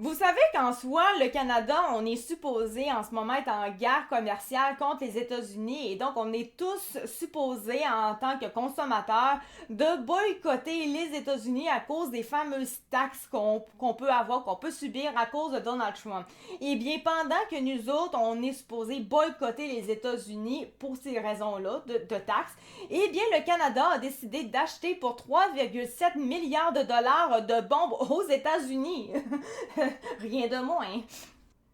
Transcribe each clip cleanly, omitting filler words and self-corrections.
Vous savez qu'en soi, le Canada, on est supposé en ce moment être en guerre commerciale contre les États-Unis et donc on est tous supposés en tant que consommateurs de boycotter les États-Unis à cause des fameuses taxes qu'on peut avoir, qu'on peut subir à cause de Donald Trump. Et bien pendant que nous autres, on est supposé boycotter les États-Unis pour ces raisons-là de taxes, eh bien le Canada a décidé d'acheter pour 3,7 milliards de dollars de bombes aux États-Unis. Rien de moins.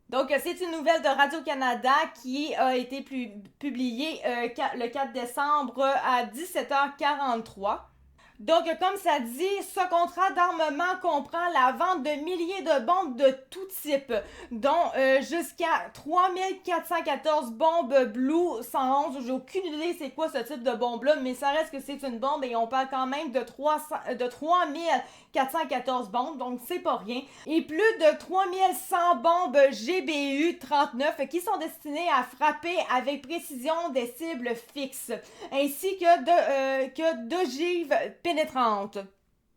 Donc, c'est une nouvelle de Radio-Canada qui a été publiée le 4 décembre à 17h43. Donc, comme ça dit, ce contrat d'armement comprend la vente de milliers de bombes de tout type, dont jusqu'à 3414 bombes Blue 111. J'ai aucune idée c'est quoi ce type de bombe-là, mais ça reste que c'est une bombe et on parle quand même de 3414 bombes, donc c'est pas rien. Et plus de 3100 bombes GBU 39 qui sont destinées à frapper avec précision des cibles fixes, ainsi que d'ogives pénétrante.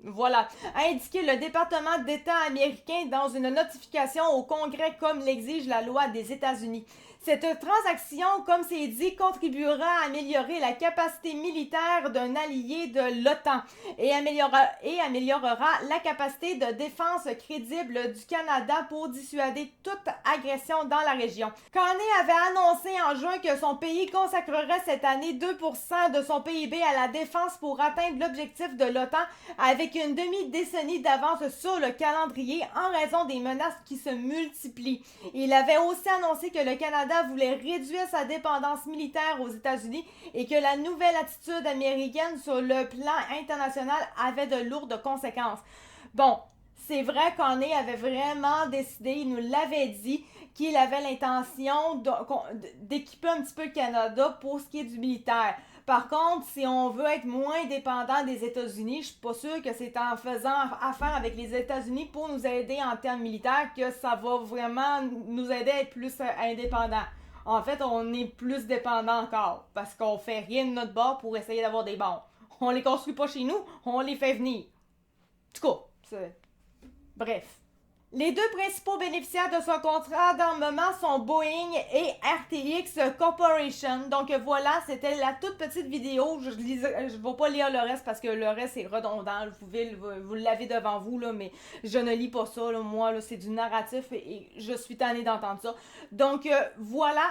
Voilà, a indiqué le département d'État américain dans une notification au Congrès comme l'exige la loi des États-Unis. Cette transaction, comme c'est dit, contribuera à améliorer la capacité militaire d'un allié de l'OTAN et améliorera la capacité de défense crédible du Canada pour dissuader toute agression dans la région. Carney avait annoncé en juin que son pays consacrerait cette année 2% de son PIB à la défense pour atteindre l'objectif de l'OTAN avec une demi-décennie d'avance sur le calendrier en raison des menaces qui se multiplient. Il avait aussi annoncé que le Canada voulait réduire sa dépendance militaire aux États-Unis et que la nouvelle attitude américaine sur le plan international avait de lourdes conséquences. Bon, c'est vrai qu'on avait vraiment décidé, il nous l'avait dit, qu'il avait l'intention d'équiper un petit peu le Canada pour ce qui est du militaire. Par contre, si on veut être moins dépendant des États-Unis, je suis pas sûre que c'est en faisant affaire avec les États-Unis pour nous aider en termes militaires que ça va vraiment nous aider à être plus indépendants. En fait, on est plus dépendant encore parce qu'on fait rien de notre bord pour essayer d'avoir des bombes. On les construit pas chez nous, on les fait venir. En tout cas, bref. Les deux principaux bénéficiaires de son contrat d'armement sont Boeing et RTX Corporation. Donc voilà, c'était la toute petite vidéo. Je ne vais pas lire le reste parce que le reste est redondant. Vous l'avez devant vous, là, mais je ne lis pas ça. Là. Moi, là, c'est du narratif et je suis tannée d'entendre ça. Donc voilà,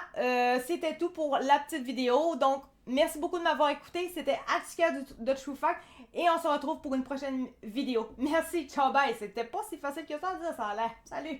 c'était tout pour la petite vidéo. Donc merci beaucoup de m'avoir écouté. C'était Attica de True Fact. Et on se retrouve pour une prochaine vidéo. Merci, ciao, bye. C'était pas si facile que ça à dire, ça a l'air. Salut!